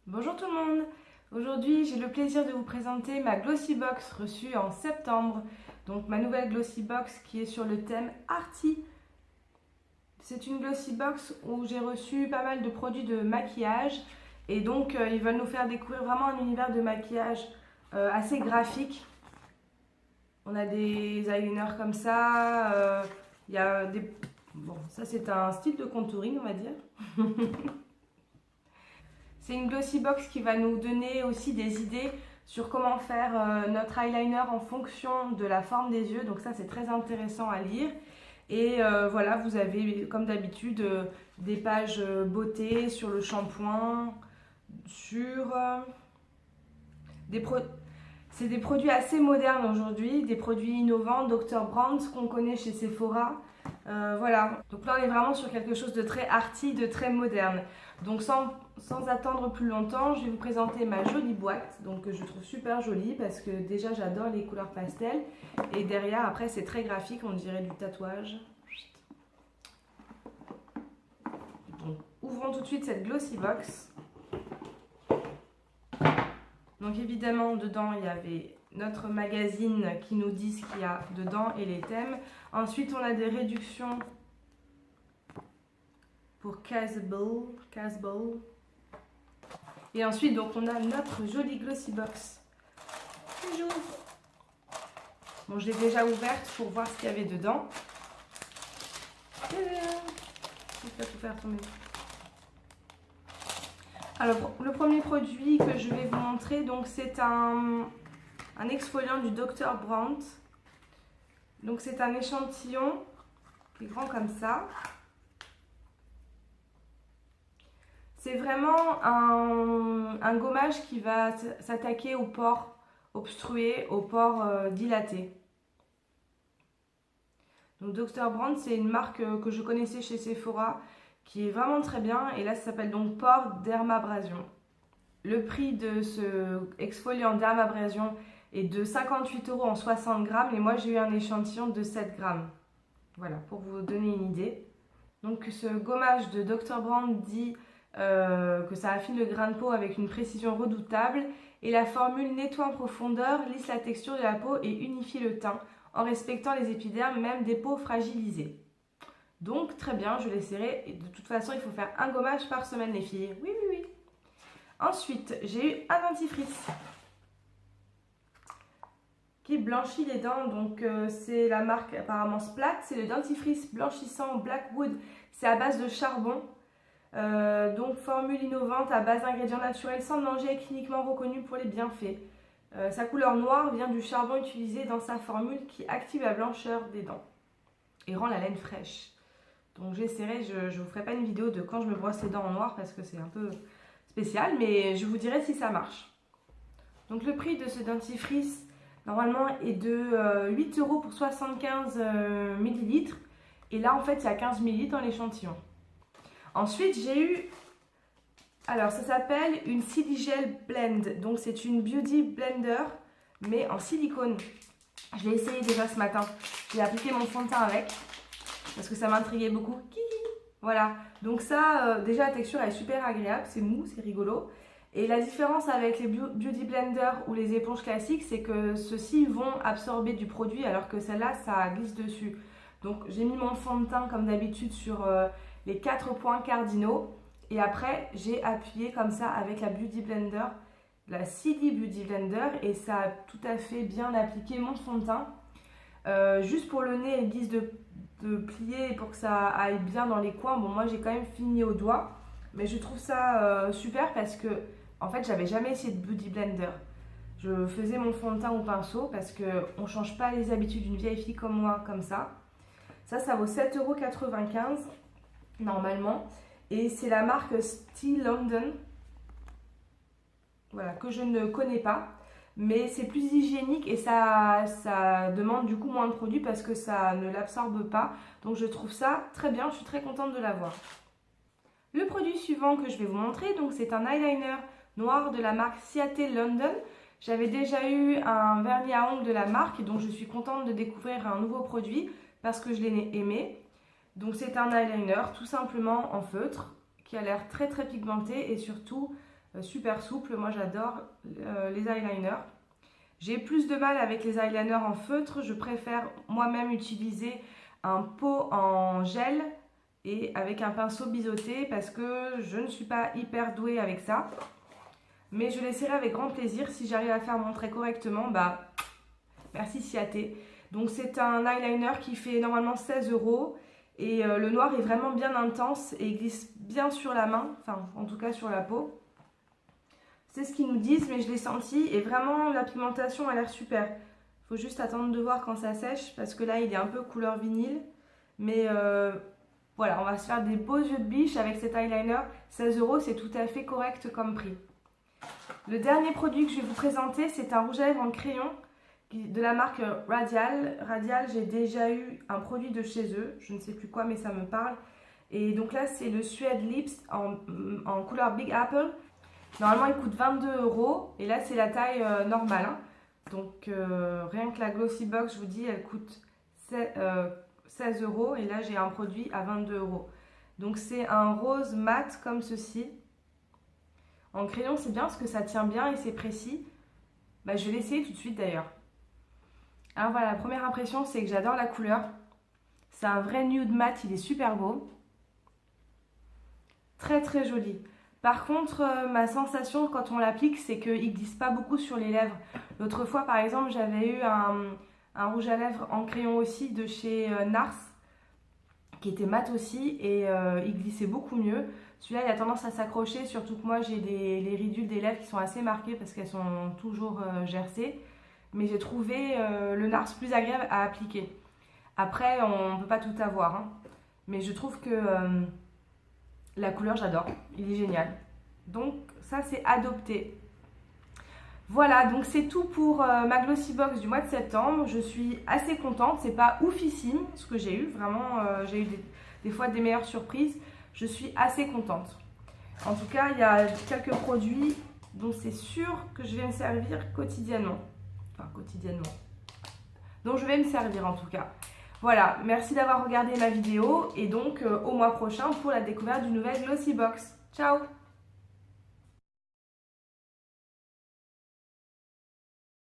Bonjour tout le monde. Aujourd'hui, j'ai le plaisir de vous présenter ma Glossy Box reçue en septembre. Donc ma nouvelle Glossy Box qui est sur le thème Arty. C'est une Glossy Box où j'ai reçu pas mal de produits de maquillage. Et donc ils veulent nous faire découvrir vraiment un univers de maquillage assez graphique. On a des eyeliners comme ça. Il y a des... Bon, ça c'est un style de contouring, on va dire. C'est une glossy box qui va nous donner aussi des idées sur comment faire notre eyeliner en fonction de la forme des yeux. Donc ça, c'est très intéressant à lire. Et voilà, vous avez comme d'habitude des pages beauté sur le shampoing, sur c'est des produits assez modernes aujourd'hui, des produits innovants, Dr. Brandt qu'on connaît chez Sephora. Voilà, donc là on est vraiment sur quelque chose de très arty, de très moderne. Donc sans attendre plus longtemps, je vais vous présenter ma jolie boîte, donc que je trouve super jolie parce que déjà j'adore les couleurs pastel. Et derrière après c'est très graphique, on dirait du tatouage. Donc ouvrons tout de suite cette glossy box. Donc évidemment dedans il y avait notre magazine qui nous dit ce qu'il y a dedans et les thèmes. Ensuite on a des réductions pour Casable. Et ensuite donc on a notre jolie glossy box. Bon, je l'ai déjà ouverte pour voir ce qu'il y avait dedans. Tout faire tomber. Alors le premier produit que je vais vous montrer, donc c'est un exfoliant du Dr. Brandt. Donc c'est un échantillon qui est grand comme ça. C'est vraiment un gommage qui va s'attaquer aux pores obstrués, aux pores dilatés. Donc Dr. Brandt, c'est une marque que je connaissais chez Sephora qui est vraiment très bien. Et là, ça s'appelle donc Pore Dermabrasion. Le prix de ce exfoliant Dermabrasion est de 58 € en 60 grammes. Et moi, j'ai eu un échantillon de 7 grammes. Voilà, pour vous donner une idée. Donc ce gommage de Dr. Brandt dit que ça affine le grain de peau avec une précision redoutable. Et la formule nettoie en profondeur, lisse la texture de la peau et unifie le teint en respectant les épidermes, même des peaux fragilisées. Donc très bien, je l'essaierai. Et de toute façon, il faut faire un gommage par semaine les filles. Oui, oui, oui. Ensuite, j'ai eu un dentifrice qui blanchit les dents. Donc c'est la marque apparemment Splat. C'est le dentifrice blanchissant Blackwood. C'est à base de charbon. Donc formule innovante à base d'ingrédients naturels sans danger et cliniquement reconnue pour les bienfaits. Sa couleur noire vient du charbon utilisé dans sa formule qui active la blancheur des dents et rend la laine fraîche. Donc j'essaierai, je ne vous ferai pas une vidéo de quand je me brosse les dents en noir parce que c'est un peu spécial, mais je vous dirai si ça marche. Donc le prix de ce dentifrice normalement est de 8 € pour 75 ml. Et là en fait il y a 15 ml dans l'échantillon. Ensuite j'ai eu, alors ça s'appelle une Siligel Blend. Donc c'est une Beauty Blender mais en silicone. Je l'ai essayé déjà ce matin. J'ai appliqué mon fond de teint avec parce que ça m'intriguait beaucoup. Voilà, donc ça, déjà la texture elle est super agréable, c'est mou, c'est rigolo. Et la différence avec les Beauty Blender ou les éponges classiques, c'est que ceux-ci vont absorber du produit alors que celle-là, ça glisse dessus. Donc j'ai mis mon fond de teint comme d'habitude sur les 4 points cardinaux. Et après, j'ai appuyé comme ça avec la Beauty Blender, la CD Beauty Blender. Et ça a tout à fait bien appliqué mon fond de teint. Juste pour le nez, elle glisse de plier pour que ça aille bien dans les coins. Bon, moi j'ai quand même fini au doigt, mais je trouve ça super parce que en fait j'avais jamais essayé de Beauty Blender. Je faisais mon fond de teint au pinceau parce qu'on ne change pas les habitudes d'une vieille fille comme moi comme ça. Ça vaut 7,95 € normalement et c'est la marque Steel London, voilà, que je ne connais pas. Mais c'est plus hygiénique et ça demande du coup moins de produits parce que ça ne l'absorbe pas. Donc je trouve ça très bien, je suis très contente de l'avoir. Le produit suivant que je vais vous montrer, donc c'est un eyeliner noir de la marque Ciate London. J'avais déjà eu un vernis à ongles de la marque, donc je suis contente de découvrir un nouveau produit parce que je l'ai aimé. Donc c'est un eyeliner tout simplement en feutre qui a l'air très très pigmenté et surtout super souple. Moi j'adore les eyeliners. J'ai plus de mal avec les eyeliners en feutre. Je préfère moi-même utiliser un pot en gel et avec un pinceau biseauté parce que je ne suis pas hyper douée avec ça. Mais je l'essaierai avec grand plaisir. Si j'arrive à faire mon trait correctement, bah merci Ciaté. Donc c'est un eyeliner qui fait normalement 16 € et le noir est vraiment bien intense et il glisse bien sur la main, enfin en tout cas sur la peau. C'est ce qu'ils nous disent, mais je l'ai senti et vraiment la pigmentation a l'air super. Il faut juste attendre de voir quand ça sèche parce que là il est un peu couleur vinyle. Mais voilà, on va se faire des beaux yeux de biche avec cet eyeliner. 16 € c'est tout à fait correct comme prix. Le dernier produit que je vais vous présenter, c'est un rouge à lèvres en crayon de la marque Radial. Radial, j'ai déjà eu un produit de chez eux, je ne sais plus quoi mais ça me parle. Et donc là c'est le Suede Lips en couleur Big Apple. Normalement il coûte 22 € et là c'est la taille normale. Hein. Donc rien que la Glossy Box, je vous dis, elle coûte 16 € et là j'ai un produit à 22 €. Donc c'est un rose mat comme ceci. En crayon c'est bien parce que ça tient bien et c'est précis. Bah, je vais l'essayer tout de suite d'ailleurs. Alors voilà, la première impression c'est que j'adore la couleur. C'est un vrai nude mat, il est super beau. Très très joli. Par contre, ma sensation quand on l'applique, c'est qu'il ne glisse pas beaucoup sur les lèvres. L'autre fois, par exemple, j'avais eu un rouge à lèvres en crayon aussi de chez Nars, qui était mat aussi, et il glissait beaucoup mieux. Celui-là, il a tendance à s'accrocher, surtout que moi, j'ai les ridules des lèvres qui sont assez marquées parce qu'elles sont toujours gercées. Mais j'ai trouvé le Nars plus agréable à appliquer. Après, on ne peut pas tout avoir, hein. Mais je trouve que... la couleur, j'adore. Il est génial. Donc, ça, c'est adopté. Voilà, donc c'est tout pour ma Glossy Box du mois de septembre. Je suis assez contente. C'est pas oufissime ce que j'ai eu. Vraiment, j'ai eu des fois des meilleures surprises. Je suis assez contente. En tout cas, il y a quelques produits dont c'est sûr que je vais me servir quotidiennement. Enfin, quotidiennement. Donc, je vais me servir en tout cas. Voilà, merci d'avoir regardé ma vidéo et donc au mois prochain pour la découverte d'une nouvelle Glossy Box. Ciao!